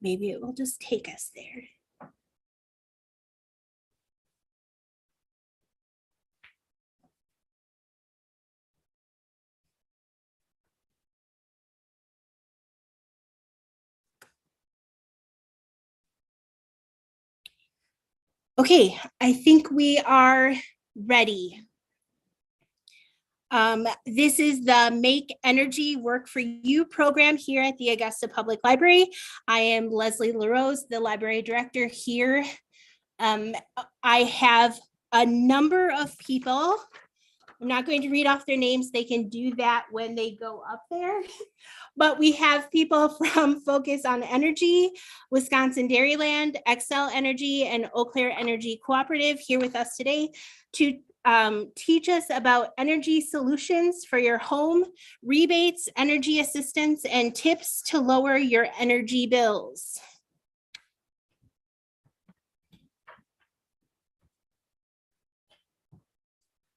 Maybe it will just take us there. Okay, I think we are ready. This is the Make Energy Work for You program here at the Augusta Public Library. I am Leslie LaRose, the library director here. I have a number of people. I'm not going to read off their names. They can do that when they go up there. But we have people from Focus on Energy, Wisconsin Dairyland, Xcel Energy, and Eau Claire Energy Cooperative here with us today to teach us about energy solutions for your home, rebates, energy assistance, and tips to lower your energy bills.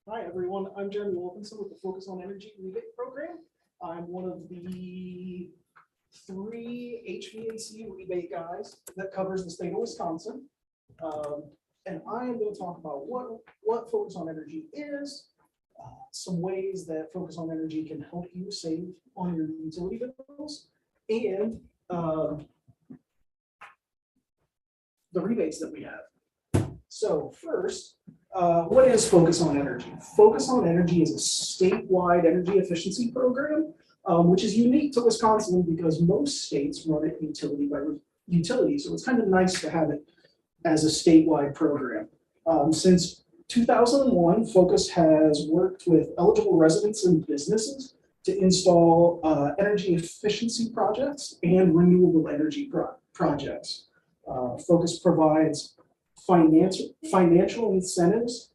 Hi, everyone. I'm Jeremy Wilkinson with the Focus on Energy Rebate Program. I'm one of the 3 HVAC rebate guys that covers the state of Wisconsin. And I am going to talk about what Focus on Energy is, some ways that Focus on Energy can help you save on your utility bills, and the rebates that we have. So first, what is Focus on Energy? Focus on Energy is a statewide energy efficiency program, which is unique to Wisconsin because most states run it utility by utility. So it's kind of nice to have it as a statewide program. Since 2001, Focus has worked with eligible residents and businesses to install energy efficiency projects and renewable energy projects. Focus provides financial incentives,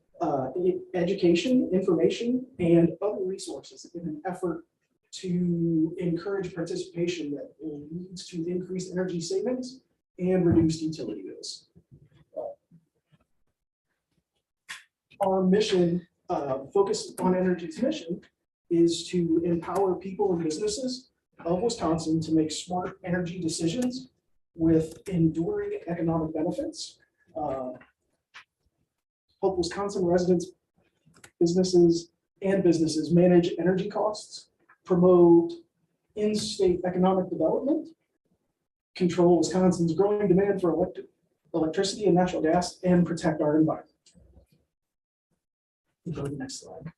education, information, and other resources in an effort to encourage participation that leads to increased energy savings and reduced utility bills. Our mission, Focus on Energy's mission, is to empower people and businesses of Wisconsin to make smart energy decisions with enduring economic benefits. Help Wisconsin residents, businesses manage energy costs, promote in-state economic development, control Wisconsin's growing demand for electricity and natural gas, and protect our environment. Go to the next slide.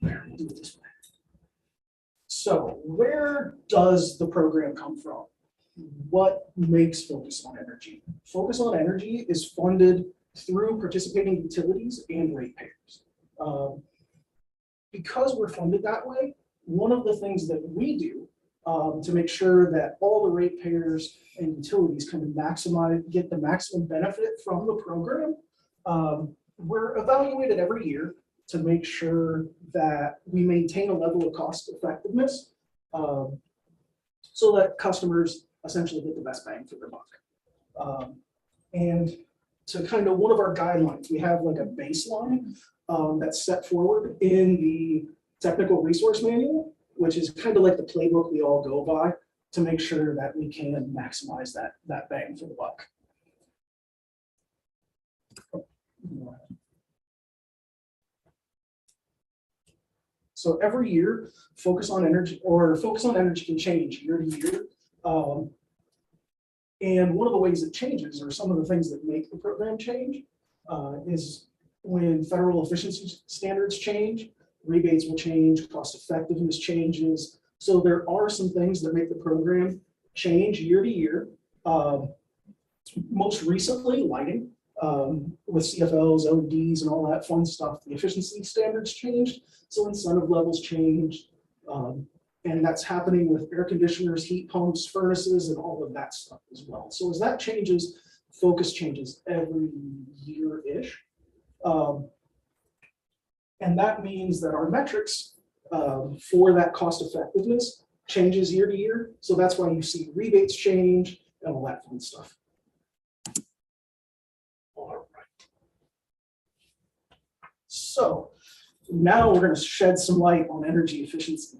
We'll do it this way. So where does the program come from? What makes Focus on Energy? Focus on Energy is funded through participating utilities and ratepayers. Because we're funded that way, one of the things that we do to make sure that all the ratepayers and utilities can get the maximum benefit from the program, we're evaluated every year to make sure that we maintain a level of cost effectiveness so that customers essentially get the best bang for their buck. And to kind of one of our guidelines, we have like a baseline that's set forward in the technical resource manual, which is kind of like the playbook we all go by to make sure that we can maximize that bang for the buck. So every year, Focus on Energy can change year to year. And one of the ways it changes, or some of the things that make the program change, is when federal efficiency standards change, rebates will change, cost effectiveness changes. So there are some things that make the program change year to year. Most recently, lighting. With CFLs, ODs, and all that fun stuff, the efficiency standards changed, so incentive levels changed, and that's happening with air conditioners, heat pumps, furnaces, and all of that stuff as well. So as that changes, Focus changes every year-ish, and that means that our metrics for that cost effectiveness changes year to year. So that's why you see rebates change and all that fun stuff. So now we're going to shed some light on energy efficiency.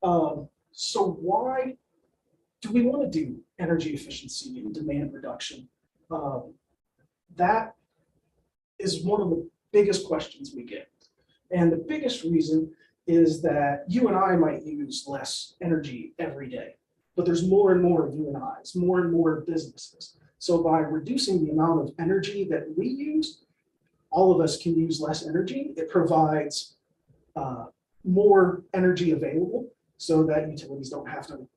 So why do we want to do energy efficiency and demand reduction? That is one of the biggest questions we get. And the biggest reason is that you and I might use less energy every day, but there's more and more of you and I's, more and more businesses. So by reducing the amount of energy that we use, all of us can use less energy. It provides more energy available so that utilities don't have to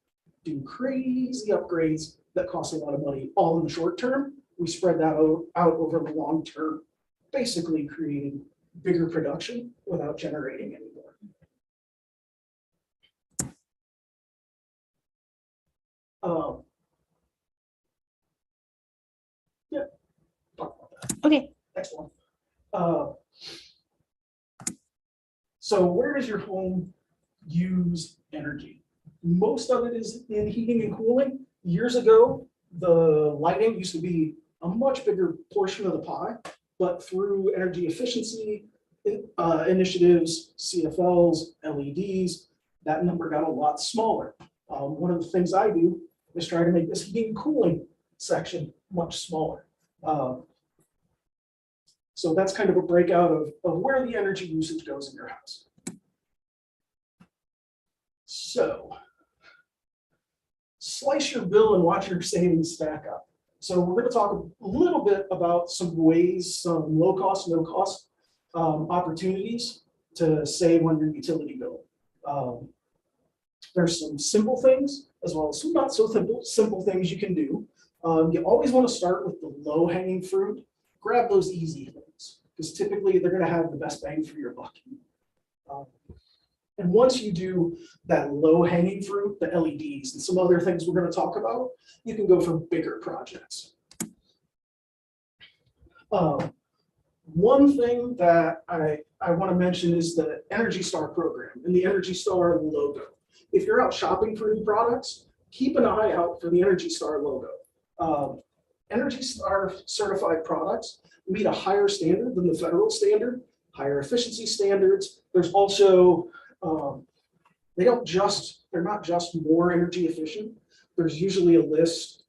do crazy upgrades that cost a lot of money all in the short term. We spread that out over the long term, basically creating bigger production without generating any more. Yeah, talk about that. Okay. Next one. So where does your home use energy? Most of it is in heating and cooling. Years ago, the lighting used to be a much bigger portion of the pie, but through energy efficiency initiatives, CFLs, LEDs, that number got a lot smaller. One of the things I do is try to make this heating and cooling section much smaller. So that's kind of a breakout of where the energy usage goes in your house. So slice your bill and watch your savings stack up. So we're going to talk a little bit about some ways, some low cost, no cost opportunities to save on your utility bill. There's some simple things as well as some not so simple things you can do. You always want to start with the low hanging fruit. Grab those easy things because typically they're going to have the best bang for your buck. And once you do that low hanging fruit, the LEDs and some other things we're going to talk about, you can go for bigger projects. One thing that I want to mention is the Energy Star program and the Energy Star logo. If you're out shopping for new products, keep an eye out for the Energy Star logo. Energy Star certified products meet a higher standard than the federal standard, higher efficiency standards. There's also, they're not just more energy efficient. There's usually a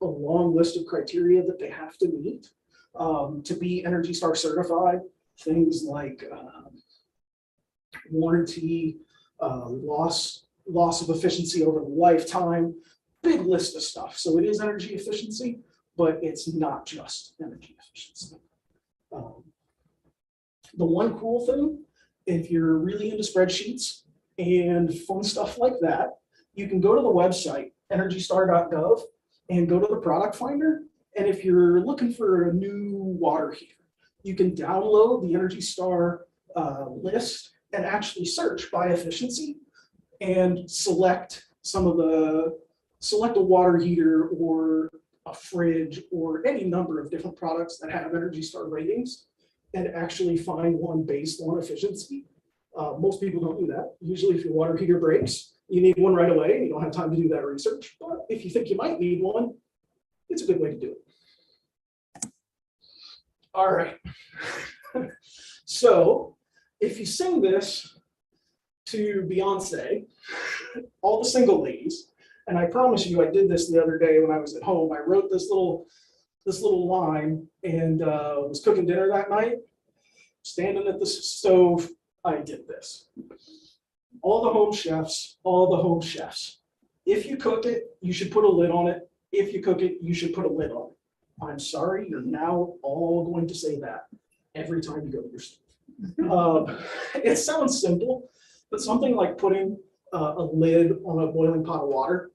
long list of criteria that they have to meet to be Energy Star certified. Things like warranty, loss of efficiency over the lifetime, big list of stuff. So it is energy efficiency, but it's not just energy efficiency. The one cool thing, if you're really into spreadsheets and fun stuff like that, you can go to the website, energystar.gov, and go to the product finder. And if you're looking for a new water heater, you can download the Energy Star list and actually search by efficiency and select a water heater or a fridge or any number of different products that have Energy Star ratings and actually find one based on efficiency. Most people don't do that. Usually if your water heater breaks, you need one right away and you don't have time to do that research. But if you think you might need one, it's a good way to do it. All right. So if you sing this to Beyonce, all the single ladies, and I promise you, I did this the other day when I was at home. I wrote this little line and was cooking dinner that night. Standing at the stove, I did this. All the home chefs. If you cook it, you should put a lid on it. If you cook it, you should put a lid on it. I'm sorry, you're now all going to say that every time you go to your stove. It sounds simple, but something like putting a lid on a boiling pot of water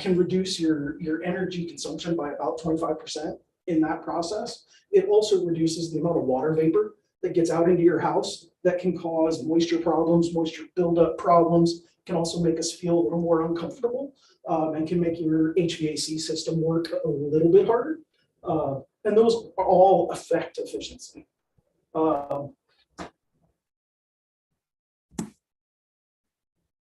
can reduce your energy consumption by about 25% in that process. It also reduces the amount of water vapor that gets out into your house that can cause moisture problems, moisture buildup problems, can also make us feel a little more uncomfortable and can make your HVAC system work a little bit harder. And those all affect efficiency.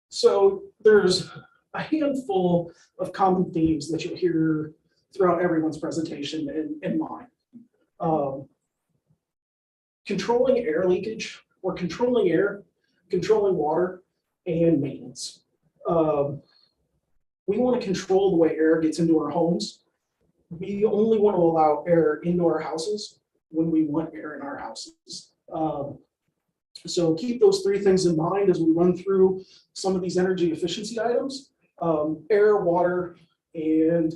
So there's a handful of common themes that you'll hear throughout everyone's presentation and mine. Controlling air leakage or controlling air, controlling water, and maintenance. We want to control the way air gets into our homes. We only want to allow air into our houses when we want air in our houses. So keep those three things in mind as we run through some of these energy efficiency items: air, water, and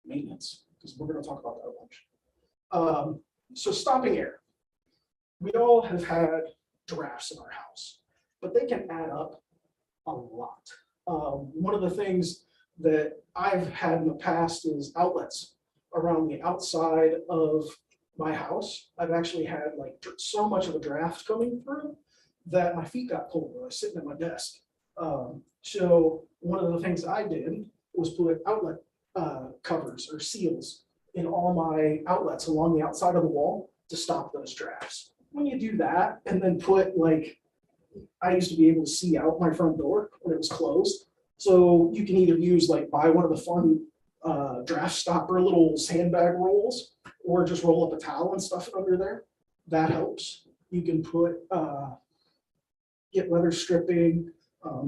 maintenance, because we're going to talk about that a bunch. So stopping air. We all have had drafts in our house, but they can add up a lot. One of the things that I've had in the past is outlets around the outside of my house. I've actually had like so much of a draft coming through that my feet got cold when I was sitting at my desk. So one of the things I did was put outlet covers or seals in all my outlets along the outside of the wall to stop those drafts. When you do that and then put like, I used to be able to see out my front door when it was closed. So you can either use like buy one of the fun draft stopper little sandbag rolls, or just roll up a towel and stuff it under there. That helps. You can put get weather stripping.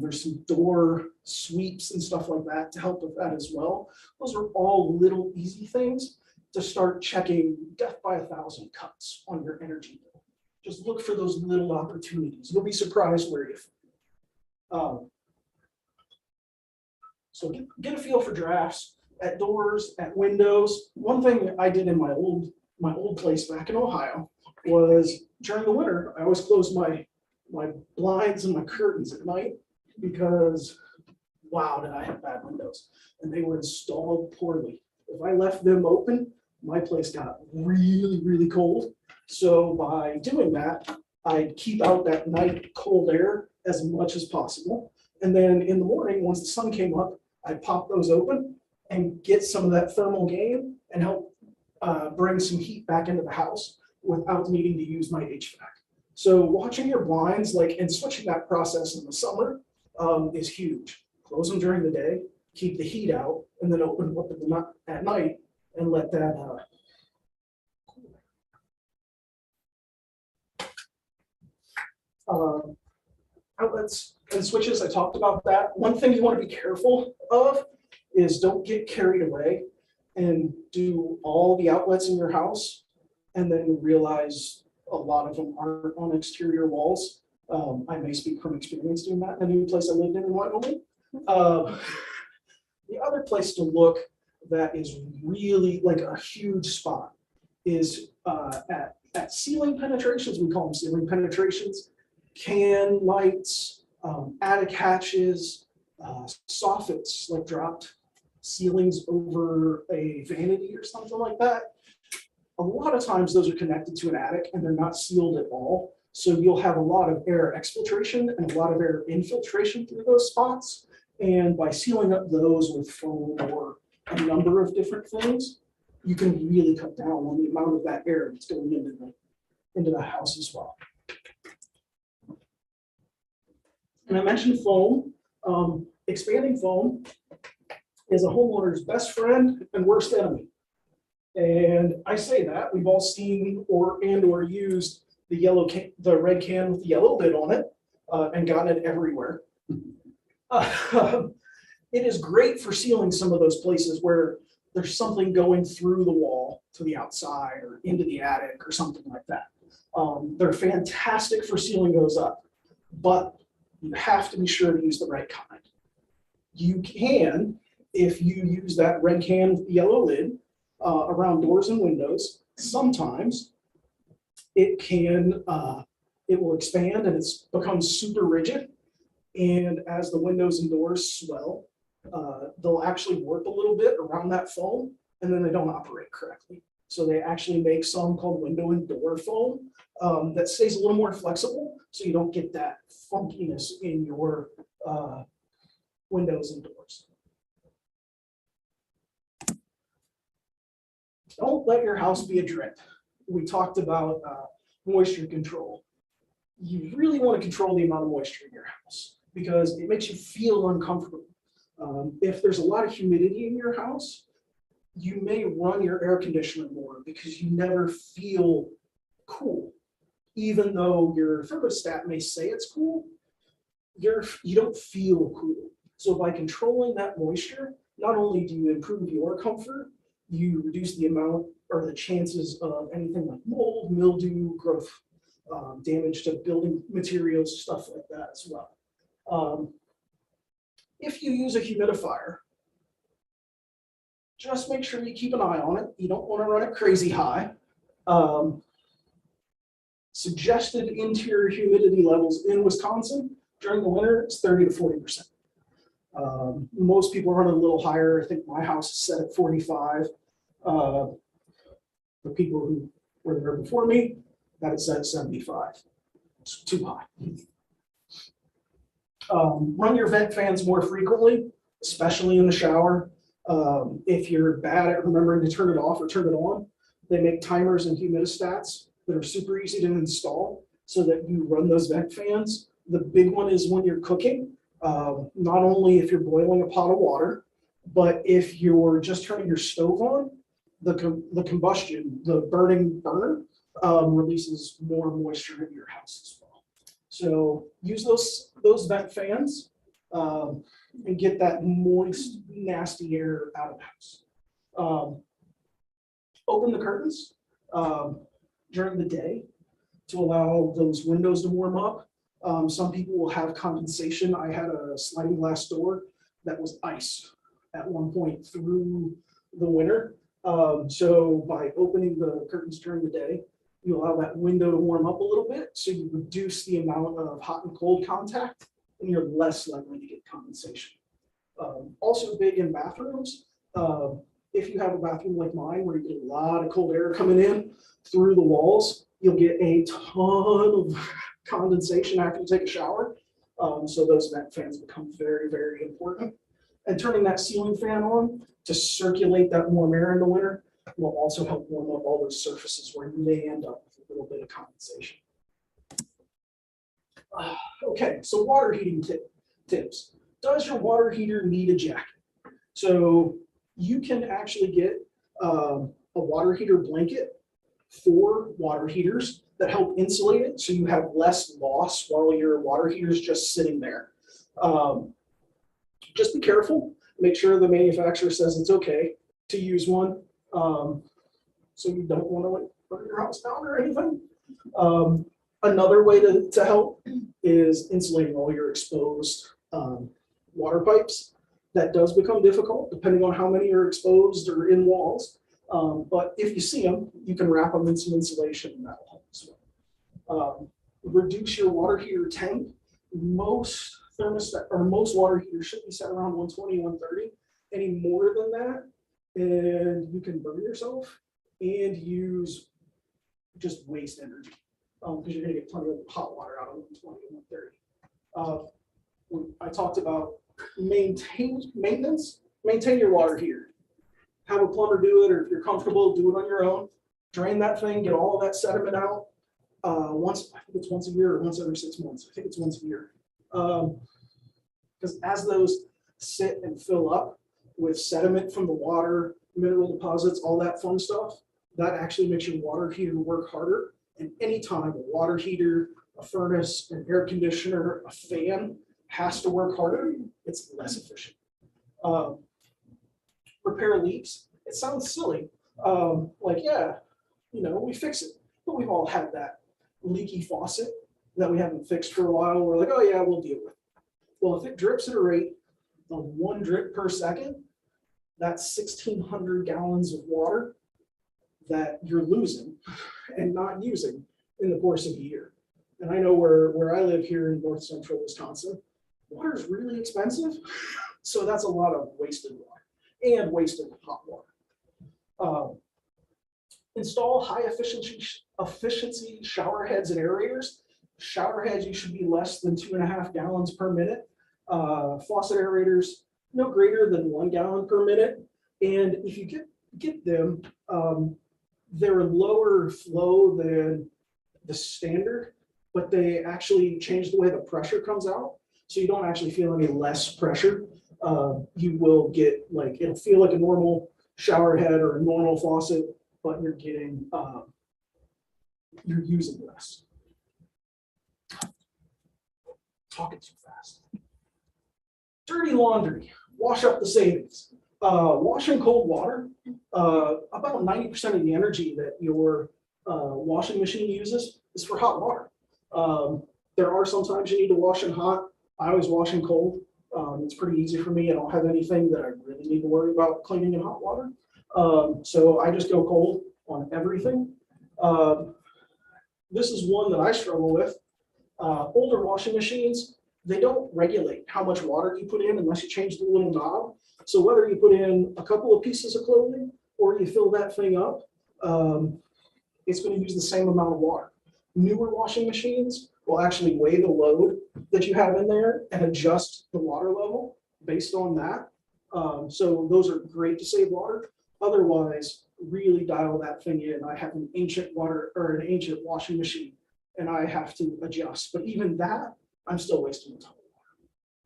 There's some door sweeps and stuff like that to help with that as well. Those are all little easy things to start checking death by 1,000 cuts on your energy bill. Just look for those little opportunities. You'll be surprised where you so get a feel for drafts at doors, at windows. One thing I did in my old place back in Ohio was during the winter, I always closed my blinds and my curtains at night because, wow, did I have bad windows. And they were installed poorly. If I left them open, my place got really, really cold. So by doing that, I'd keep out that night cold air as much as possible. And then in the morning, once the sun came up, I'd pop those open and get some of that thermal gain and help bring some heat back into the house without needing to use my HVAC. So watching your blinds, like, and switching that process in the summer is huge. Close them during the day, keep the heat out, and then open them up at night and let that outlets and switches. I talked about that. One thing you want to be careful of is don't get carried away and do all the outlets in your house and then realize a lot of them aren't on exterior walls. I may speak from experience doing that in a new place I lived in Wyoming. The other place to look that is really like a huge spot is at ceiling penetrations. We call them ceiling penetrations. Can lights, attic hatches, soffits, like dropped ceilings over a vanity or something like that. A lot of times those are connected to an attic and they're not sealed at all. So you'll have a lot of air exfiltration and a lot of air infiltration through those spots. And by sealing up those with foam or a number of different things, you can really cut down on the amount of that air that's going into the house as well. And I mentioned foam. Expanding foam is a homeowner's best friend and worst enemy. And I say that we've all seen or used the red can with the yellow lid on it and gotten it everywhere. It is great for sealing some of those places where there's something going through the wall to the outside or into the attic or something like that. They're fantastic for sealing those up, but you have to be sure to use the right kind. You can, if you use that red can with the yellow lid around doors and windows, sometimes it will expand and it's becomes super rigid. And as the windows and doors swell, they'll actually warp a little bit around that foam and then they don't operate correctly. So they actually make some called window and door foam that stays a little more flexible so you don't get that funkiness in your windows and doors. Don't let your house be a drip. We talked about moisture control. You really want to control the amount of moisture in your house because it makes you feel uncomfortable. If there's a lot of humidity in your house, you may run your air conditioner more because you never feel cool. Even though your thermostat may say it's cool, you don't feel cool. So by controlling that moisture, not only do you improve your comfort, you reduce the amount or the chances of anything like mold, mildew, growth, damage to building materials, stuff like that as well. If you use a humidifier, just make sure you keep an eye on it. You don't want to run it crazy high. Suggested interior humidity levels in Wisconsin during the winter is 30 to 40%. Most people run a little higher. I think my house is set at 45. The people who were there before me, that is set at 75. It's too high. Run your vent fans more frequently, especially in the shower. If you're bad at remembering to turn it off or turn it on, they make timers and humidistats that are super easy to install so that you run those vent fans. The big one is when you're cooking, not only if you're boiling a pot of water, but if you're just turning your stove on, the combustion, the burn, releases more moisture into your house as well. So use those vent fans and get that moist, nasty air out of the house. Open the curtains during the day to allow those windows to warm up. Some people will have condensation. I had a sliding glass door that was ice at one point through the winter. So by opening the curtains during the day, you allow that window to warm up a little bit, so you reduce the amount of hot and cold contact, and you're less likely to get condensation. Also big in bathrooms, if you have a bathroom like mine where you get a lot of cold air coming in through the walls, you'll get a ton of condensation after you take a shower. So those vent fans become very, very important. And turning that ceiling fan on to circulate that warm air in the winter will also help warm up all those surfaces where you may end up with a little bit of condensation. Okay, so water heating tips. Does your water heater need a jacket? So you can actually get a water heater blanket for water heaters that help insulate it so you have less loss while your water heater is just sitting there. Just be careful. Make sure the manufacturer says it's okay to use one. So you don't want to like burn your house down or anything. Another way to help is insulating all your exposed water pipes. That does become difficult depending on how many are exposed or in walls. But if you see them, you can wrap them in some insulation and that'll help as well. Reduce your water heater temp. Most thermostat or most water heaters should be set around 120, 130. Any more than that, and you can burn yourself and use just waste energy because you're going to get plenty of hot water out of 120 and 130. When I talked about maintenance, maintain your water heater. Have a plumber do it, or if you're comfortable, do it on your own. Drain that thing, get all of that sediment out. I think it's once a year or once every 6 months. I think it's once a year. Because as those sit and fill up with sediment from the water, mineral deposits, all that fun stuff, that actually makes your water heater work harder. And anytime a water heater, a furnace, an air conditioner, a fan has to work harder, it's less efficient. Repair leaks. It sounds silly. Like, yeah, we fix it. But we've all had that leaky faucet that we haven't fixed for a while. We're like, oh yeah, we'll deal with it. Well, if it drips at a rate of 1 drip per second, that's 1,600 gallons of water that you're losing and not using in the course of a year. And I know where I live here in north central Wisconsin, water is really expensive. So that's a lot of wasted water and wasted hot water. Install high efficiency shower heads and aerators. Shower heads, you should be less than 2.5 gallons per minute. Faucet aerators, no greater than 1 gallon per minute. And if you get them, they're lower flow than the standard, but they actually change the way the pressure comes out. So you don't actually feel any less pressure. You will get it'll feel like a normal shower head or a normal faucet, but you're using less. Talking too fast. Dirty laundry, wash up the savings. Washing cold water, about 90% of the energy that your washing machine uses is for hot water. There are sometimes you need to wash in hot. I always wash in cold. It's pretty easy for me. I don't have anything that I really need to worry about cleaning in hot water. So I just go cold on everything. This is one that I struggle with. Older washing machines, they don't regulate how much water you put in unless you change the little knob. So whether you put in a couple of pieces of clothing or you fill that thing up, it's going to use the same amount of water. Newer washing machines will actually weigh the load that you have in there and adjust the water level based on that. So those are great to save water. Otherwise, really dial that thing in. I have an ancient washing machine and I have to adjust. But even that, I'm still wasting a ton of water.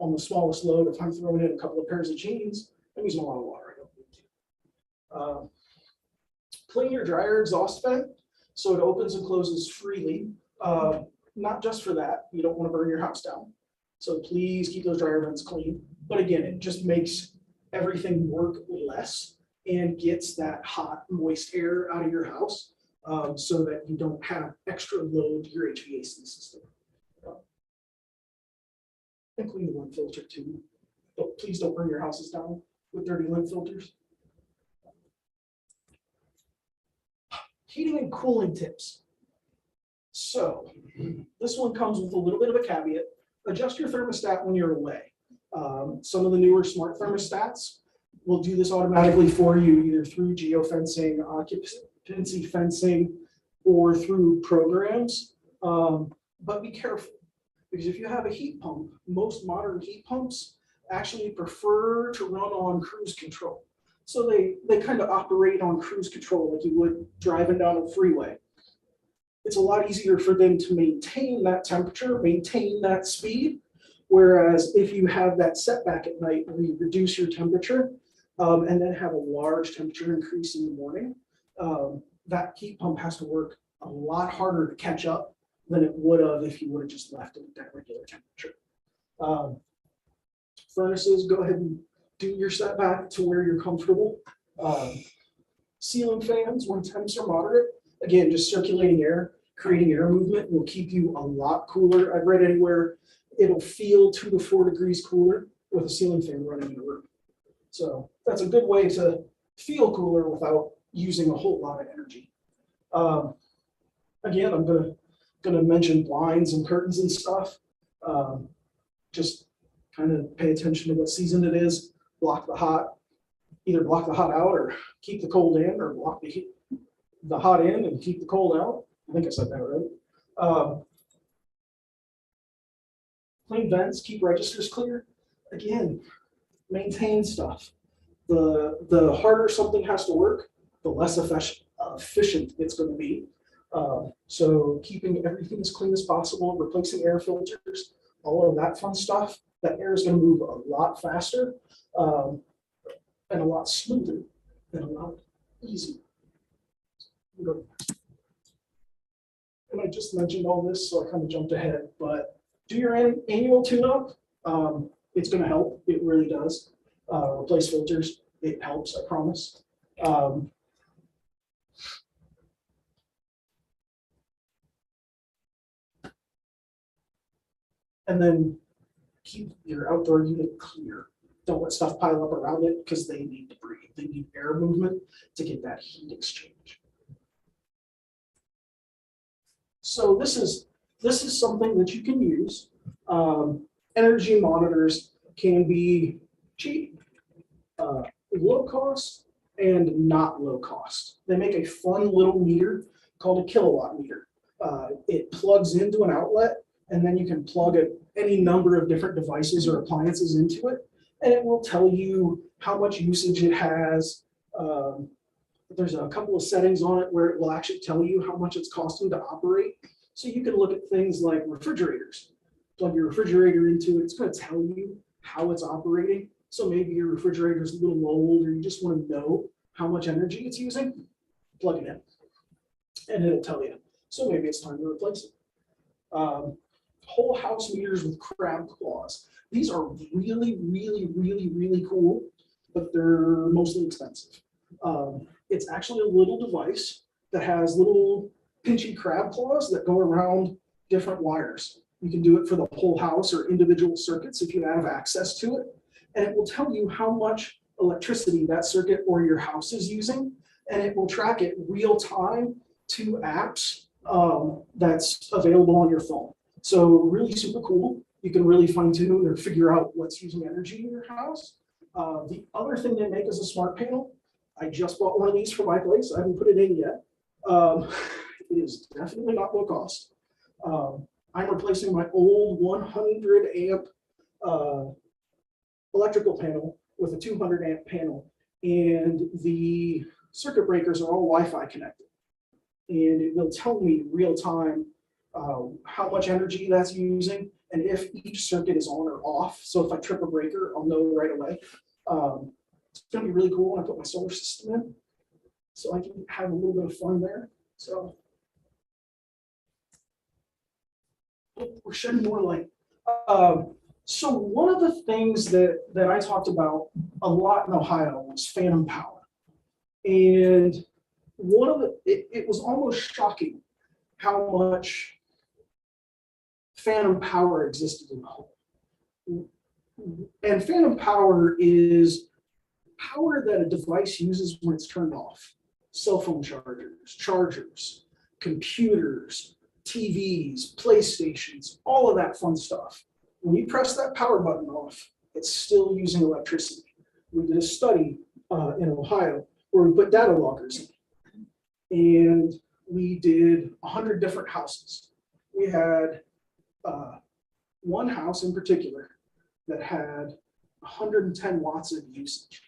On the smallest load, if I'm throwing in a couple of pairs of jeans, I'm using a lot of water. I don't need to. Clean your dryer exhaust vent so it opens and closes freely. Not just for that, you don't want to burn your house down. So please keep those dryer vents clean. But again, it just makes everything work less and gets that hot, moist air out of your house so that you don't have extra load to your HVAC system. And clean the lint filter too. But please don't burn your houses down with dirty lint filters. Heating and cooling tips. So this one comes with a little bit of a caveat. Adjust your thermostat when you're away. Some of the newer smart thermostats will do this automatically for you, either through geofencing, occupancy fencing, or through programs. But be careful, because if you have a heat pump, most modern heat pumps actually prefer to run on cruise control. So they kind of operate on cruise control like you would driving down a freeway. It's a lot easier for them to maintain that temperature, maintain that speed. Whereas if you have that setback at night where you reduce your temperature and then have a large temperature increase in the morning, that heat pump has to work a lot harder to catch up than it would have if you would have just left it at that regular temperature. Furnaces, go ahead and do your setback to where you're comfortable. Ceiling fans, when temps are moderate, again, just circulating air, creating air movement will keep you a lot cooler. I've read anywhere it'll feel 2 to 4 degrees cooler with a ceiling fan running in a room. So that's a good way to feel cooler without using a whole lot of energy. Again, I'm gonna mention blinds and curtains and stuff. Just kind of pay attention to what season it is. Either block the hot out or keep the cold in, or block the hot in and keep the cold out. I think I said that right. Clean vents, keep registers clear. Again, maintain stuff. The harder something has to work, the less efficient it's going to be. So keeping everything as clean as possible, replacing air filters, all of that fun stuff. That air is going to move a lot faster and a lot smoother and a lot easier. And I just mentioned all this, so I kind of jumped ahead, but do your annual tune-up. It's going to help. It really does. Replace filters. It helps, I promise. And then keep your outdoor unit clear. Don't let stuff pile up around it because they need to breathe. They need air movement to get that heat exchange. So this is something that you can use. Energy monitors can be cheap, low cost, and not low cost. They make a fun little meter called a kilowatt meter. It plugs into an outlet, and then you can plug any number of different devices or appliances into it, and it will tell you how much usage it has. There's a couple of settings on it where it will actually tell you how much it's costing to operate. So you can look at things like refrigerators. Plug your refrigerator into it. It's going to tell you how it's operating. So maybe your refrigerator is a little old, or you just want to know how much energy it's using. Plug it in, and it'll tell you. So maybe it's time to replace it. whole house meters with crab claws. These are really, really, really, really cool, but they're mostly expensive. It's actually a little device that has little pinchy crab claws that go around different wires. You can do it for the whole house or individual circuits if you have access to it. And it will tell you how much electricity that circuit or your house is using. And it will track it real time to apps that's available on your phone. So really super cool. You can really fine tune or figure out what's using energy in your house. The other thing they make is a smart panel. I just bought one of these for my place. I haven't put it in yet. It is definitely not low cost. I'm replacing my old 100 amp electrical panel with a 200 amp panel, and the circuit breakers are all Wi-Fi connected. And it will tell me real time how much energy that's using and if each circuit is on or off. So if I trip a breaker, I'll know right away. It's going to be really cool when I put my solar system in, so I can have a little bit of fun there. So we're shedding more light. So one of the things that I talked about a lot in Ohio was phantom power. And one of it was almost shocking how much phantom power existed in the home. And phantom power is power that a device uses when it's turned off. Cell phone chargers, computers, TVs, PlayStations, all of that fun stuff. When you press that power button off, it's still using electricity. We did a study in Ohio where we put data loggers in, and we did 100 different houses. We had one house in particular that had 110 watts of usage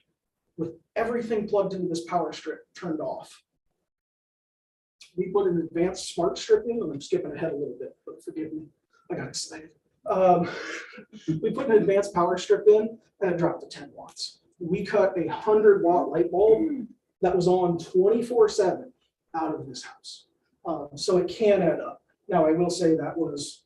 with everything plugged into this power strip turned off. We put an advanced smart strip in, and I'm skipping ahead a little bit, but forgive me, I got excited. We put an advanced power strip in, and it dropped to 10 watts. We cut a 100-watt light bulb that was on 24/7 out of this house. So it can add up. Now, I will say that was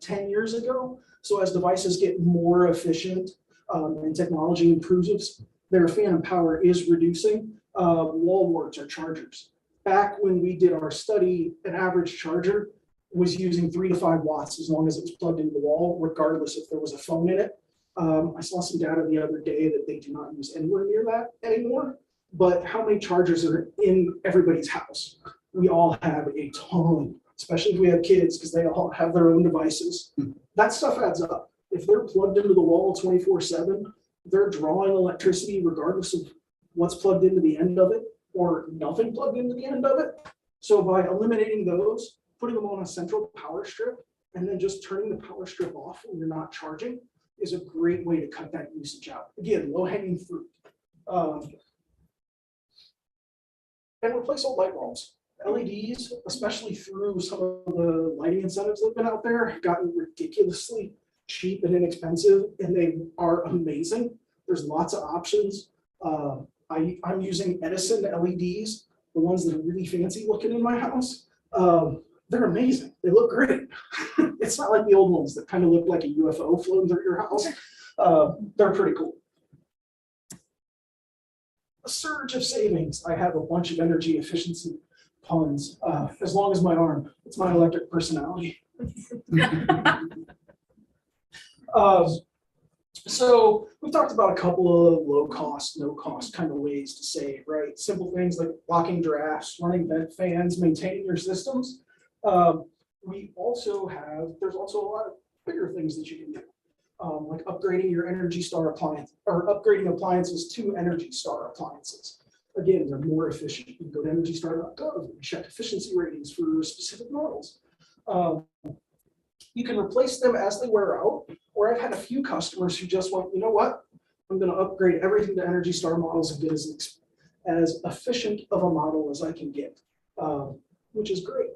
10 years ago. So as devices get more efficient and technology improves, their phantom power is reducing. Wall warts are chargers. Back when we did our study, an average charger was using 3 to 5 watts as long as it was plugged into the wall, regardless if there was a phone in it. I saw some data the other day that they do not use anywhere near that anymore. But how many chargers are in everybody's house? We all have a ton, especially if we have kids, because they all have their own devices. That stuff adds up. If they're plugged into the wall 24/7, they're drawing electricity regardless of what's plugged into the end of it or nothing plugged into the end of it. So by eliminating those, putting them on a central power strip, and then just turning the power strip off when you're not charging is a great way to cut that usage out. Again, low-hanging fruit. And replace old light bulbs. LEDs, especially through some of the lighting incentives that have been out there, have gotten ridiculously cheap and inexpensive, and they are amazing. There's lots of options. I'm using Edison LEDs, the ones that are really fancy looking in my house. They're amazing. They look great. It's not like the old ones that kind of look like a UFO floating through your house. They're pretty cool. A surge of savings. I have a bunch of energy efficiency puns, as long as my arm. It's my electric personality. So we've talked about a couple of low cost, no cost kind of ways to save, right? Simple things like blocking drafts, running vent fans, maintaining your systems. There's also a lot of bigger things that you can do. Like upgrading your Energy Star appliance or upgrading appliances to Energy Star appliances. Again, they're more efficient. You can go to energystar.gov and check efficiency ratings for specific models. You can replace them as they wear out, or I've had a few customers who just went, you know what, I'm going to upgrade everything to Energy Star models and get as efficient of a model as I can get, which is great,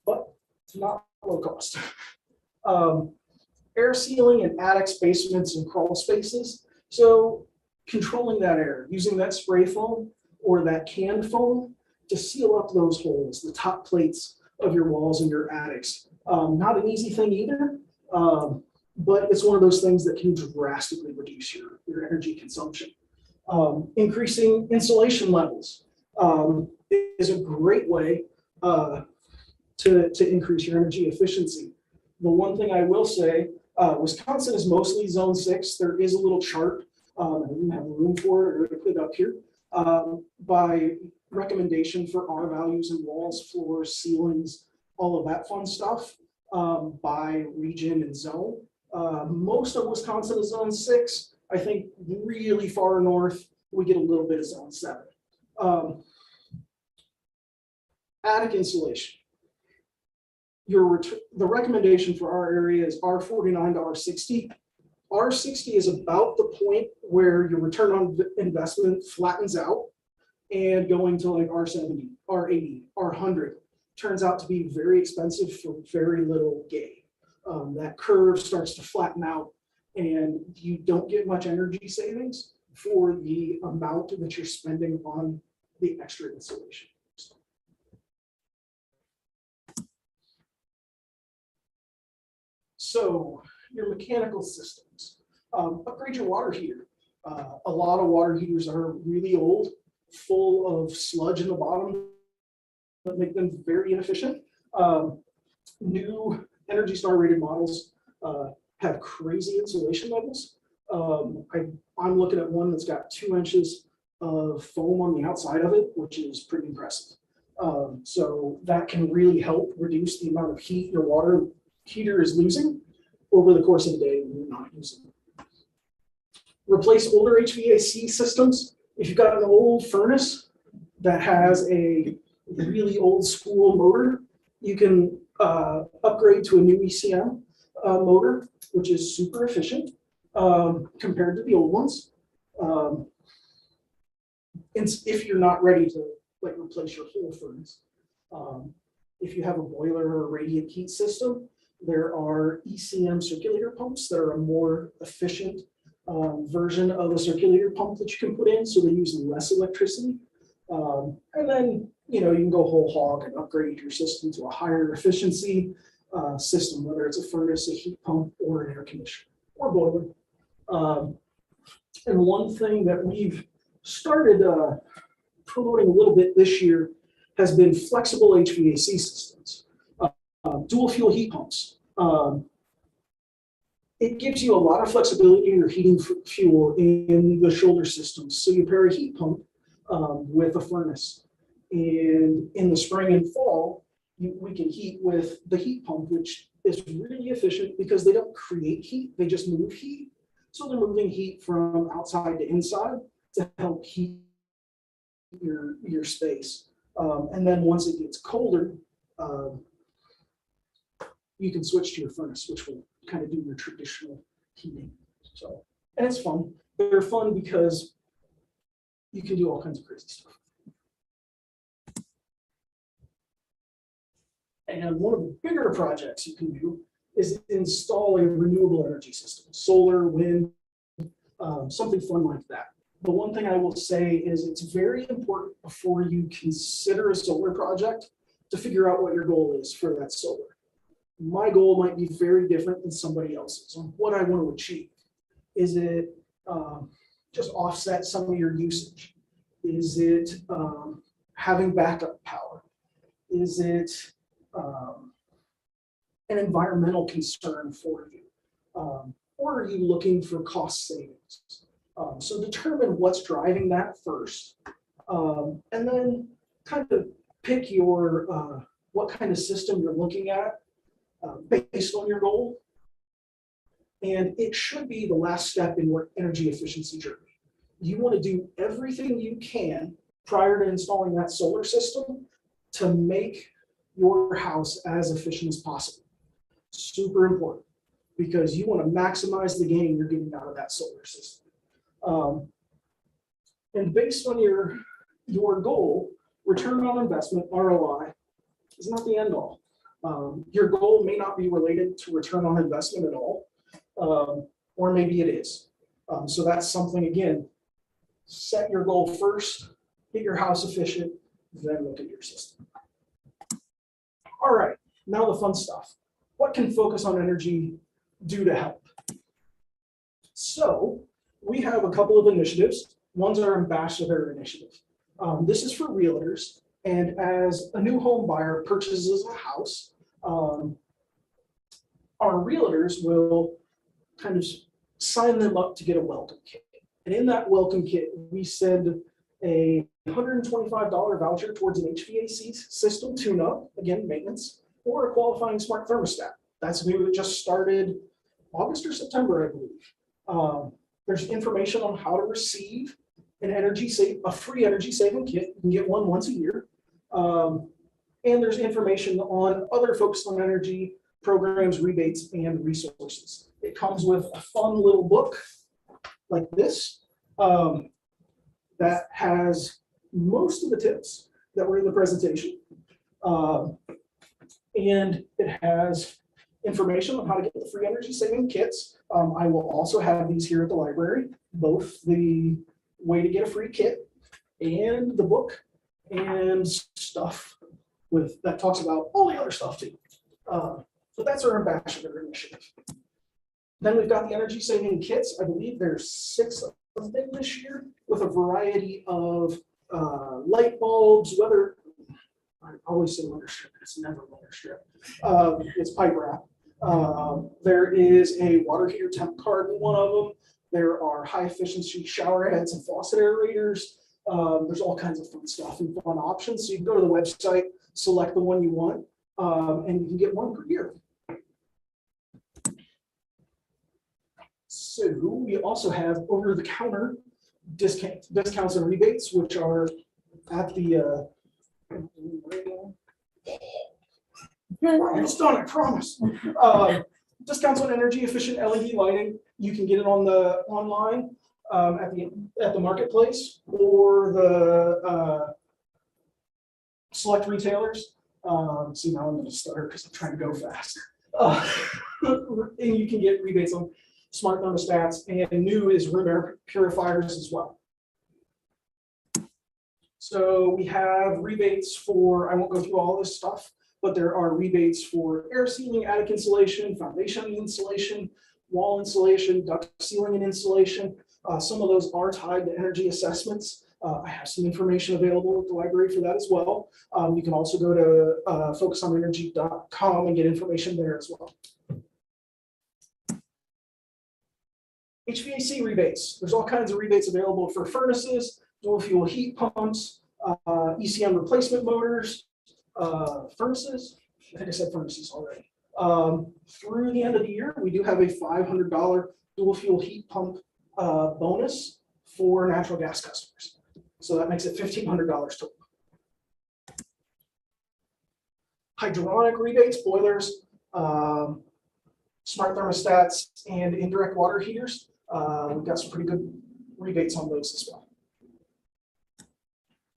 but it's not low cost. Air sealing in attics, basements, and crawl spaces. So controlling that air, using that spray foam or that canned foam to seal up those holes, the top plates of your walls in your attics Not an easy thing either, but it's one of those things that can drastically reduce your energy consumption. Increasing insulation levels is a great way to increase your energy efficiency. The one thing I will say, Wisconsin is mostly zone 6. There is a little chart, I didn't have room for it, or to put it up here, by recommendation for R values in walls, floors, ceilings, all of that fun stuff, by region and zone. Most of Wisconsin is zone 6. I think really far north, we get a little bit of zone 7. Attic insulation. The recommendation for our area is R49 to R60. R60 is about the point where your return on investment flattens out, and going to like R70, R80, R100 turns out to be very expensive for very little gain. That curve starts to flatten out, and you don't get much energy savings for the amount that you're spending on the extra insulation. So your mechanical systems, upgrade your water heater. A lot of water heaters are really old, full of sludge in the bottom that make them very inefficient. New Energy Star rated models have crazy insulation levels. I'm looking at one that's got 2 inches of foam on the outside of it, which is pretty impressive. So that can really help reduce the amount of heat your water heater is losing over the course of the day when you're not using it. Replace older HVAC systems. If you've got an old furnace that has a really old school motor, you can upgrade to a new ECM motor, which is super efficient compared to the old ones. And if you're not ready to like replace your whole furnace. If you have a boiler or a radiant heat system, there are ECM circulator pumps that are a more efficient version of a circulator pump that you can put in, so they use less electricity. And then, you can go whole hog and upgrade your system to a higher efficiency system, whether it's a furnace, a heat pump, or an air conditioner, or boiler. And one thing that we've started promoting a little bit this year has been flexible HVAC systems. Dual fuel heat pumps. It gives you a lot of flexibility in your heating fuel in the shoulder systems. So you pair a heat pump with a furnace. And in the spring and fall, we can heat with the heat pump, which is really efficient because they don't create heat, they just move heat. So they're moving heat from outside to inside to help heat your space. And then once it gets colder, you can switch to your furnace, which will kind of do your traditional heating. So, and it's fun. They're fun because you can do all kinds of crazy stuff. And one of the bigger projects you can do is install a renewable energy system, solar, wind, something fun like that. The one thing I will say is it's very important before you consider a solar project to figure out what your goal is for that solar. My goal might be very different than somebody else's on what I want to achieve. Is it just offset some of your usage? Is it having backup power? Is it an environmental concern for you? Or are you looking for cost savings? So determine what's driving that first. And then kind of pick your what kind of system you're looking at based on your goal. And it should be the last step in your energy efficiency journey. You want to do everything you can prior to installing that solar system to make your house as efficient as possible. Super important, because you want to maximize the gain you're getting out of that solar system. And based on your goal, return on investment, ROI, is not the end all. Your goal may not be related to return on investment at all, or maybe it is. So that's something, again, set your goal first, get your house efficient, then look at your system. All right, now the fun stuff. what can Focus on Energy do to help? So we have a couple of initiatives. One's our ambassador initiative. This is for realtors. And as a new home buyer purchases a house, our realtors will kind of sign them up to get a welcome kit. And in that welcome kit, we send a $125 voucher towards an HVAC system tune-up, again, maintenance, or a qualifying smart thermostat. That's new. It just started August or September, I believe. There's information on how to receive a free energy saving kit. You can get one once a year. And there's information on other Focus on Energy programs, rebates, and resources. It comes with a fun little book like this that has most of the tips that were in the presentation. And it has information on how to get the free energy saving kits. I will also have these here at the library, both the way to get a free kit and the book and stuff that talks about all the other stuff too. So that's our ambassador initiative. Then we've got the energy saving kits. I believe there's 6 of them this year with a variety of light bulbs, whether I always say leather strip, it's never leather strip. It's pipe wrap. There is a water heater temp card in one of them. There are high efficiency shower heads and faucet aerators. There's all kinds of fun stuff and fun options. So you can go to the website, select the one you want, and you can get one per year. So we also have over-the-counter discounts and rebates, which are at the we're almost done, I promise. Discounts on energy efficient LED lighting. You can get it on the online at the marketplace or the select retailers. See, now I'm going to stutter because I'm trying to go fast. And you can get rebates on smart thermostats, and new is room air purifiers as well. So we have rebates for, I won't go through all this stuff, but there are rebates for air sealing, attic insulation, foundation insulation, wall insulation, duct sealing and insulation. Some of those are tied to energy assessments. I have some information available at the library for that as well. You can also go to focusonenergy.com and get information there as well. HVAC rebates. There's all kinds of rebates available for furnaces, dual fuel heat pumps, ECM replacement motors, furnaces. I think I said furnaces already. Through the end of the year, we do have a $500 dual fuel heat pump bonus for natural gas customers. So that makes it $1,500 total. Hydronic rebates, boilers, smart thermostats, and indirect water heaters. We've got some pretty good rebates on those as well.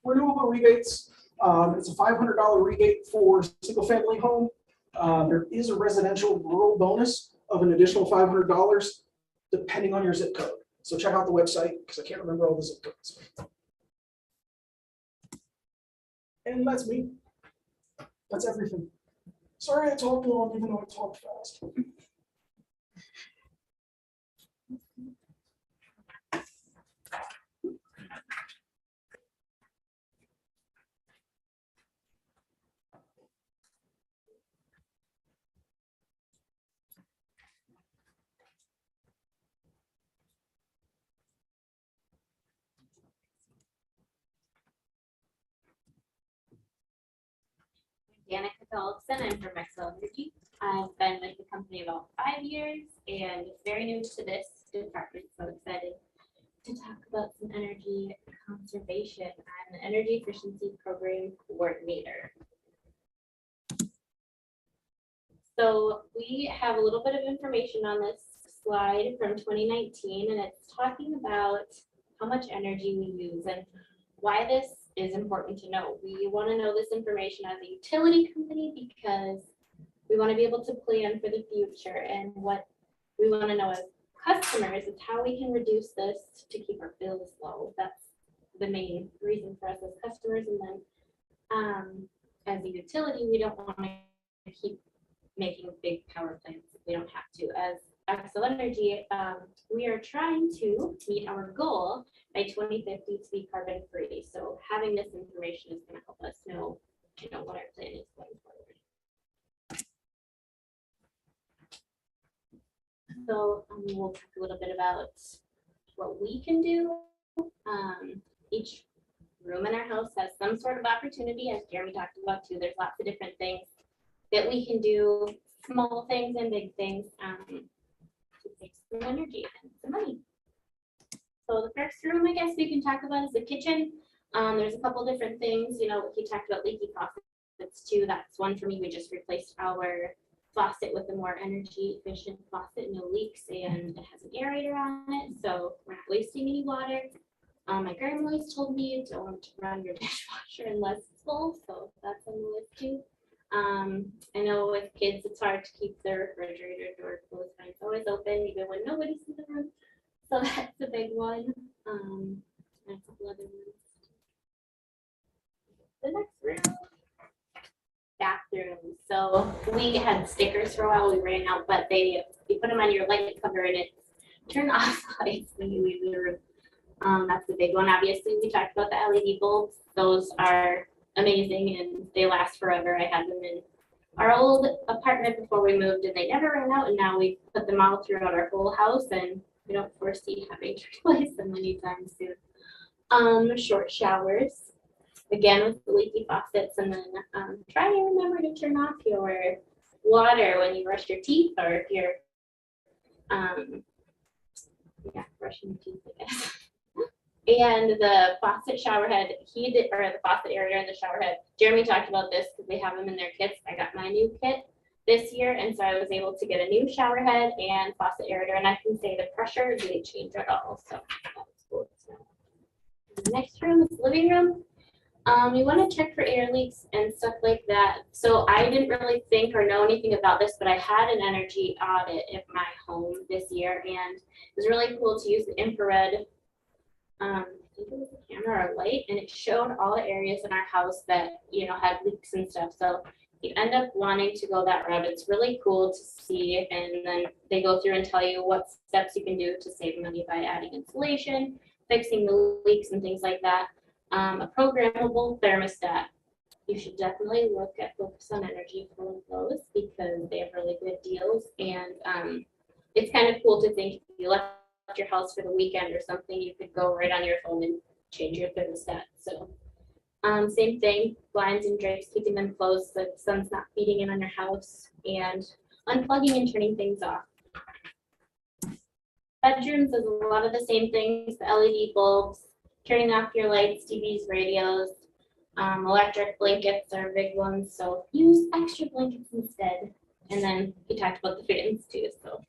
Renewable rebates. It's a $500 rebate for single family home. There is a residential rural bonus of an additional $500 depending on your zip code. So check out the website because I can't remember all the zip codes. And that's me. That's everything. Sorry I talked long even though I talked fast. Danica Phillipson. I'm from Excel Energy. I've been with the company about 5 years and very new to this department. So excited to talk about some energy conservation. I'm an energy efficiency program coordinator. So we have a little bit of information on this slide from 2019, and it's talking about how much energy we use and why this is important to know. We want to know this information as a utility company because we want to be able to plan for the future, and what we want to know as customers is how we can reduce this to keep our bills low. That's the main reason for us as customers. And then as a utility, we don't want to keep making big power plants if we don't have to. As Xcel Energy, we are trying to meet our goal by 2050 to be carbon free. So having this information is going to help us know, what our plan is going forward. So we'll talk a little bit about what we can do. Each room in our house has some sort of opportunity, as Jeremy talked about too. There's lots of different things that we can do, small things and big things, to save some energy and some money. So the first room, I guess we can talk about is the kitchen. There's a couple different things, he talked about leaky faucets too. That's one for me. We just replaced our faucet with a more energy efficient faucet, no leaks, and it has an aerator on it, so we're not wasting any water. My grandma always told me don't run your dishwasher unless it's full, so that's on the list too. I know with kids, it's hard to keep the refrigerator door closed when it's always open, even when nobody's in the room. So that's a big one. And a couple other ones. The next room, bathroom. So we had stickers for a while. We ran out, but you put them on your light cover and it turn off lights when you leave the room. That's the big one. Obviously, we talked about the LED bulbs. Those are amazing and they last forever. I had them in our old apartment before we moved and they never ran out, and now we put them all throughout our whole house and we don't foresee having to replace them anytime soon. Short showers, again with the leaky faucets, and then try to remember to turn off your water when you brush your teeth, or if you're brushing your teeth, I guess. And the faucet shower head, the faucet area in the shower head. Jeremy talked about this because they have them in their kits. I got my new kit this year, and so I was able to get a new shower head and faucet area, and I can say the pressure didn't change at all. So that was cool. The next room is the living room. You want to check for air leaks and stuff like that. So I didn't really think or know anything about this, but I had an energy audit at my home this year, and it was really cool to use the infrared. I think it was a camera or light, and it showed all the areas in our house that had leaks and stuff. So you end up wanting to go that route. It's really cool to see, and then they go through and tell you what steps you can do to save money by adding insulation, fixing the leaks and things like that. A programmable thermostat. You should definitely look at Focus on Energy for those because they have really good deals, and it's kind of cool to think if you left your house for the weekend or something, you could go right on your phone and change your thermostat. So same thing, blinds and drapes, keeping them closed so the sun's not beating in on your house, and unplugging and turning things off. Bedrooms is a lot of the same things, the LED bulbs, turning off your lights, TVs, radios. Electric blankets are big ones, so use extra blankets instead. And then he talked about the fans too. So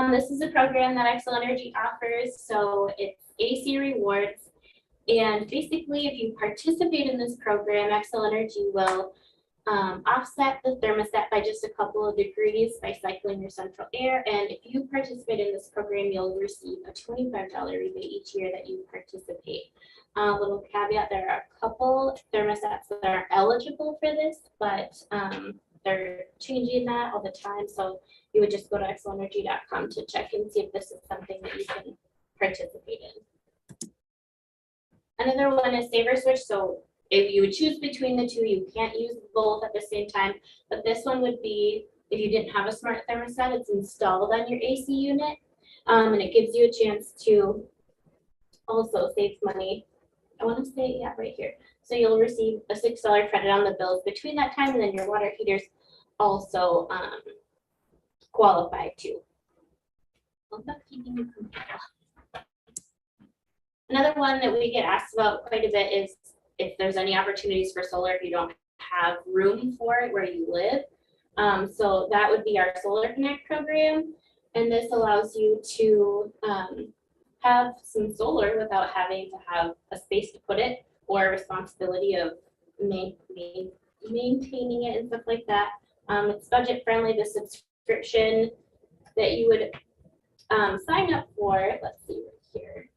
this is a program that Xcel Energy offers. So it's AC Rewards. And basically, if you participate in this program, Xcel Energy will offset the thermostat by just a couple of degrees by cycling your central air. And if you participate in this program, you'll receive a $25 rebate each year that you participate. A little caveat, there are a couple thermostats that are eligible for this, but they're changing that all the time. So you would just go to xcelenergy.com to check and see if this is something that you can participate in. Another one is Saver Switch. So if you would choose between the two, you can't use both at the same time, but this one would be if you didn't have a smart thermostat, it's installed on your AC unit, and it gives you a chance to also save money. I want to say, yeah, right here. So you'll receive a $6 credit on the bills between that time, and then your water heaters also qualify too. Another one that we get asked about quite a bit is if there's any opportunities for solar if you don't have room for it where you live. So that would be our Solar Connect program. And this allows you to have some solar without having to have a space to put it or a responsibility of maintaining it and stuff like that. It's budget friendly. The subscription that you would sign up for, let's see right here.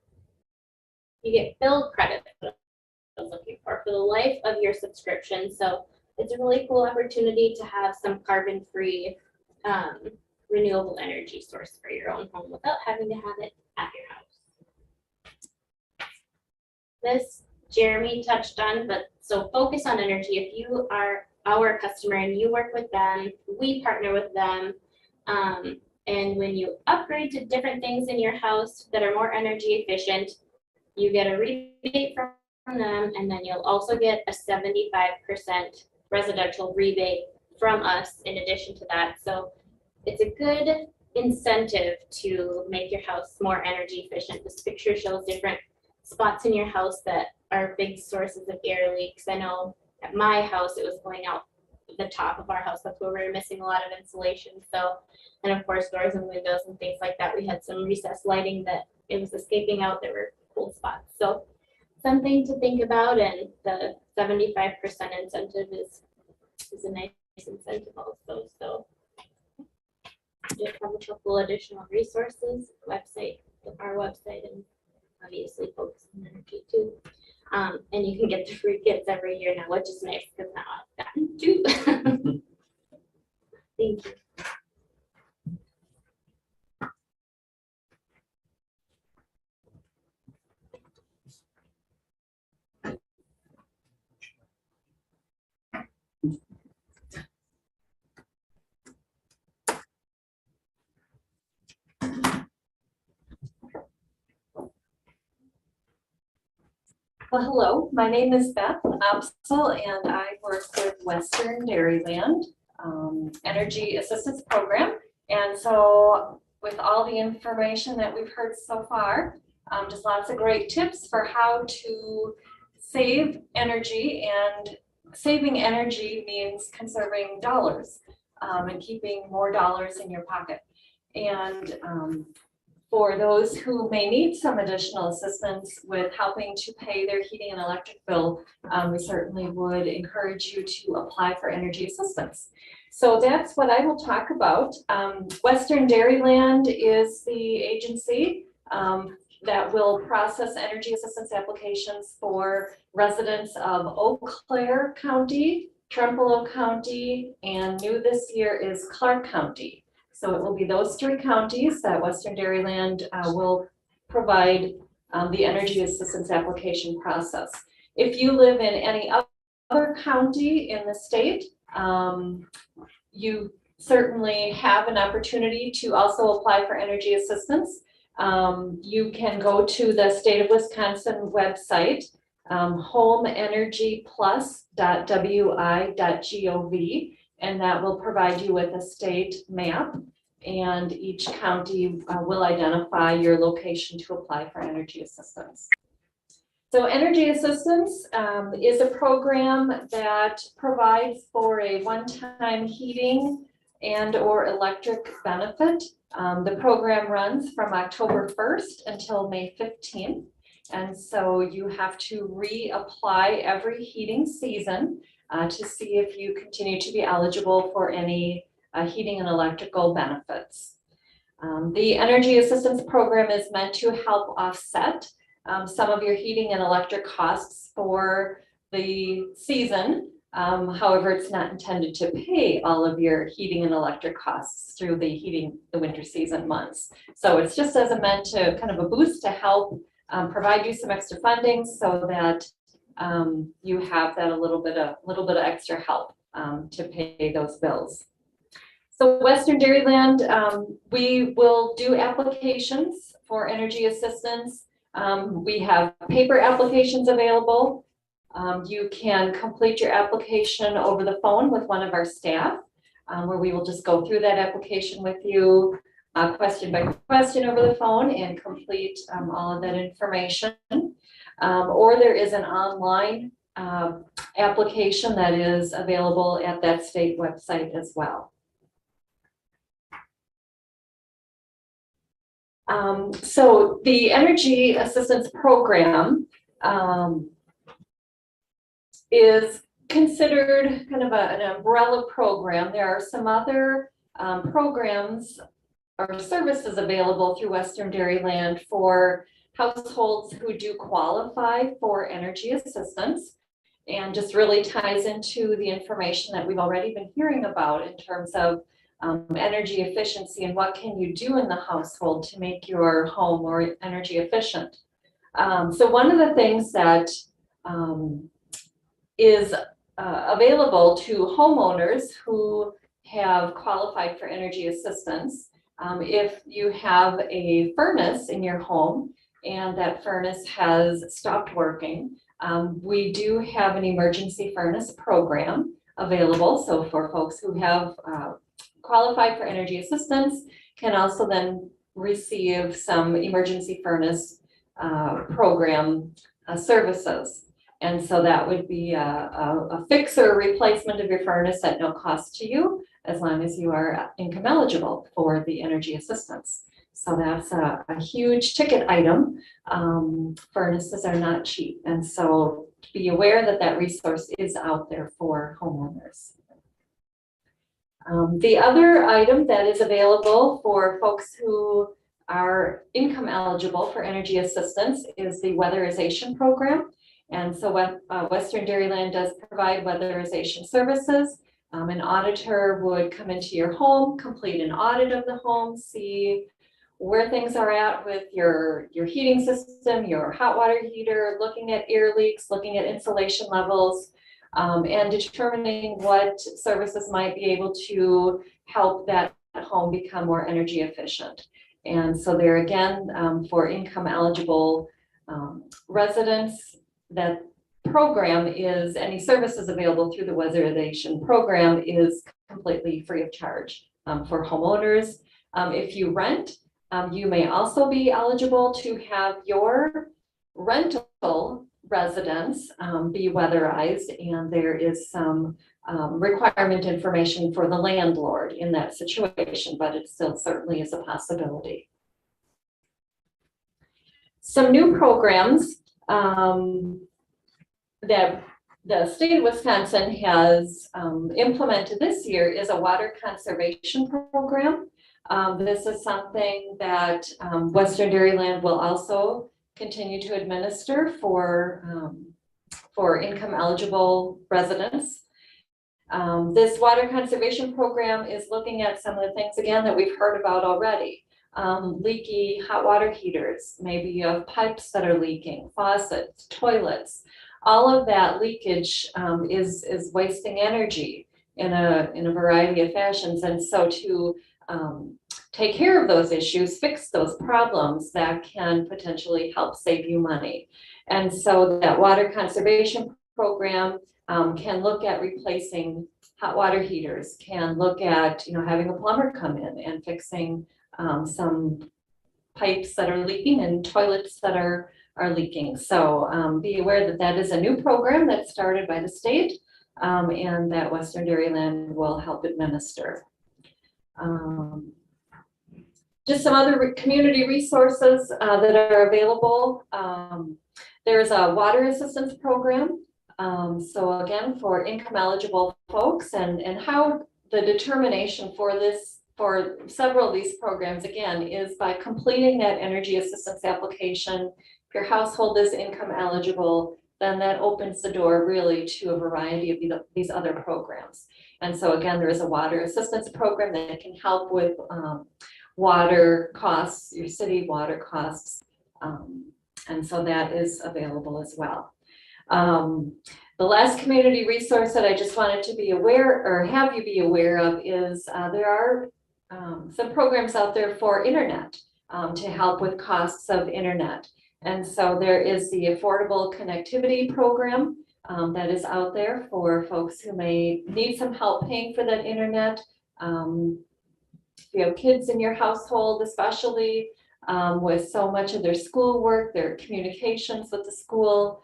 You get bill credit. I was looking for the life of your subscription. So it's a really cool opportunity to have some carbon-free renewable energy source for your own home without having to have it at your house. This Jeremy touched on, but so focus on energy. If you are our customer and you work with them, we partner with them. And when you upgrade to different things in your house that are more energy efficient, you get a rebate from them, and then you'll also get a 75% residential rebate from us in addition to that. So it's a good incentive to make your house more energy efficient. This picture shows different spots in your house that are big sources of air leaks. I know at my house, it was going out the top of our house. That's where we were missing a lot of insulation. So, and of course, doors and windows and things like that. We had some recessed lighting that it was escaping out. There were cold spots. So something to think about, and the 75% incentive is a nice incentive also. So just have a couple additional resources, our website, and obviously Focus on Energy too. And you can get the free kits every year now, which is nice because now I've gotten two. Thank you. Well, hello, my name is Beth Opsel, and I work with Western Dairyland Energy Assistance Program. And so with all the information that we've heard so far, just lots of great tips for how to save energy, and saving energy means conserving dollars and keeping more dollars in your pocket. And for those who may need some additional assistance with helping to pay their heating and electric bill, we certainly would encourage you to apply for energy assistance. So that's what I will talk about. Western Dairyland is the agency that will process energy assistance applications for residents of Eau Claire County, Trempealeau County, and new this year is Clark County. So it will be those three counties that Western Dairyland will provide the energy assistance application process. If you live in any other county in the state, you certainly have an opportunity to also apply for energy assistance. You can go to the State of Wisconsin website, homeenergyplus.wi.gov, and that will provide you with a state map, and each county will identify your location to apply for energy assistance. So energy assistance is a program that provides for a one-time heating and or electric benefit. The program runs from October 1st until May 15th. And so you have to reapply every heating season to see if you continue to be eligible for any heating and electrical benefits. The energy assistance program is meant to help offset some of your heating and electric costs for the season. However, it's not intended to pay all of your heating and electric costs through the winter season months. So it's just as a meant to kind of a boost to help provide you some extra funding so that you have that a little bit of extra help to pay those bills. So Western Dairyland, we will do applications for energy assistance. We have paper applications available. You can complete your application over the phone with one of our staff, where we will just go through that application with you question by question over the phone and complete all of that information. Or there is an online application that is available at that state website as well. So the energy assistance program is considered kind of an umbrella program. There are some other programs or services available through Western Dairyland for households who do qualify for energy assistance. and just really ties into the information that we've already been hearing about in terms of energy efficiency and what can you do in the household to make your home more energy efficient. So one of the things that is available to homeowners who have qualified for energy assistance, if you have a furnace in your home and that furnace has stopped working, we do have an emergency furnace program available. So for folks who have qualified for energy assistance can also then receive some emergency furnace program services. And so that would be a fix or replacement of your furnace at no cost to you, as long as you are income eligible for the energy assistance. So that's a huge ticket item. Furnaces are not cheap. And so be aware that that resource is out there for homeowners. The other item that is available for folks who are income eligible for energy assistance is the weatherization program. And so Western Dairyland does provide weatherization services. An auditor would come into your home, complete an audit of the home, see where things are at with your heating system, your hot water heater, looking at air leaks, looking at insulation levels, and determining what services might be able to help that home become more energy efficient. And so there again, for income eligible residents, that program is, any services available through the weatherization program is completely free of charge for homeowners. If you rent, you may also be eligible to have your rental residence be weatherized, and there is some requirement information for the landlord in that situation, but it still certainly is a possibility. Some new programs that the state of Wisconsin has implemented this year is a water conservation program. This is something that Western Dairyland will also continue to administer for income eligible residents. This water conservation program is looking at some of the things again that we've heard about already. Leaky hot water heaters, maybe of pipes that are leaking, faucets, toilets. All of that leakage is wasting energy in a variety of fashions. And so to take care of those issues, fix those problems, that can potentially help save you money. And so that water conservation program can look at replacing hot water heaters, can look at having a plumber come in and fixing some pipes that are leaking and toilets that are leaking. So be aware that that is a new program that started by the state and that Western Dairyland will help administer. Just some other community resources that are available. There's a water assistance program. So again, for income eligible folks, and how the determination for this, for several of these programs, again, is by completing that energy assistance application. If your household is income eligible, then that opens the door really to a variety of these other programs. And so again, there is a water assistance program that can help with water costs, your city water costs. And so that is available as well. The last community resource that I just wanted to be aware, or have you be aware of, is there are some programs out there for internet to help with costs of internet. And so there is the Affordable Connectivity Program that is out there for folks who may need some help paying for that internet. If you have kids in your household, especially with so much of their schoolwork, their communications with the school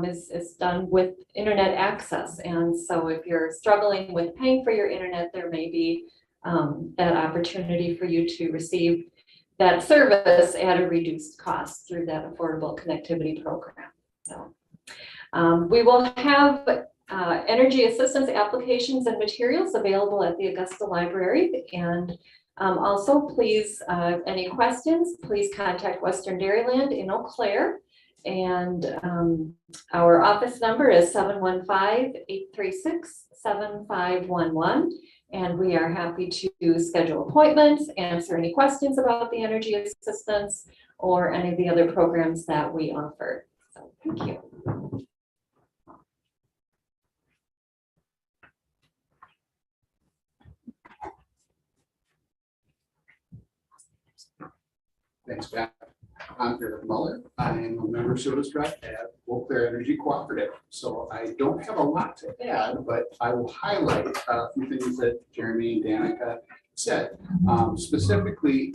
is done with internet access. And so if you're struggling with paying for your internet, there may be that opportunity for you to receive that service at a reduced cost through that Affordable Connectivity Program. So we will have energy assistance applications and materials available at the Augusta Library. And also, please, any questions, please contact Western Dairyland in Eau Claire And our office number is 715-836-7511. And we are happy to schedule appointments, answer any questions about the energy assistance or any of the other programs that we offer. So thank you. Thanks, Pat. I'm Eric Muller. I am a member service rep at Eau Claire Energy Cooperative. So I don't have a lot to add, but I will highlight a few things that Jeremy and Danica said. Specifically,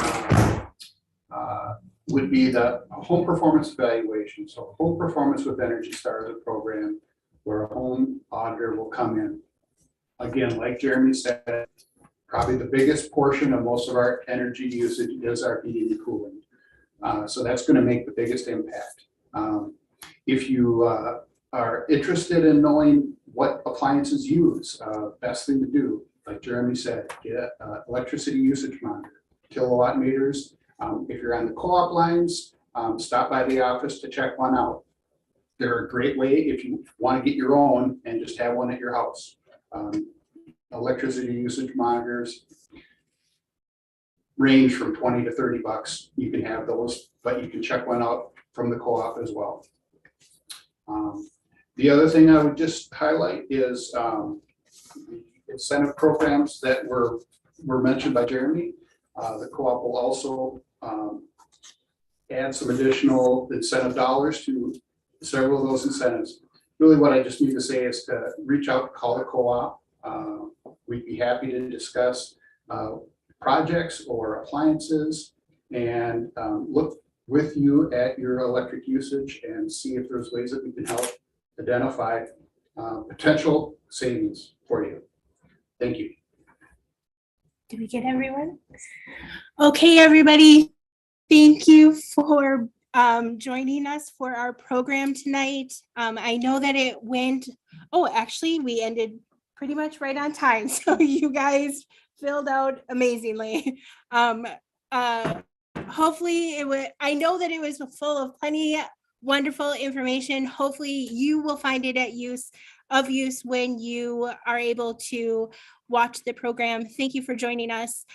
would be the home performance evaluation. So home performance with Energy Star is a program where a home auditor will come in. Again, like Jeremy said, probably the biggest portion of most of our energy usage is our heating and cooling. So that's going to make the biggest impact. If you are interested in knowing what appliances use, best thing to do, like Jeremy said, get an electricity usage monitor, kilowatt meters. If you're on the co-op lines, stop by the office to check one out. They're a great way if you want to get your own and just have one at your house. Electricity usage monitors range from 20 to 30 bucks. You can have those, but you can check one out from the co-op as well. The other thing I would just highlight is incentive programs that were mentioned by Jeremy. The co-op will also add some additional incentive dollars to several of those incentives. Really what I just need to say is to reach out, call the co-op. We'd be happy to discuss projects or appliances and look with you at your electric usage and see if there's ways that we can help identify potential savings for you. Thank you. Did we get everyone? Okay, everybody. Thank you for joining us for our program tonight. I know that it went, actually, we ended pretty much right on time. So you guys filled out amazingly. Hopefully I know that it was full of plenty wonderful information. Hopefully you will find it of use when you are able to watch the program. Thank you for joining us.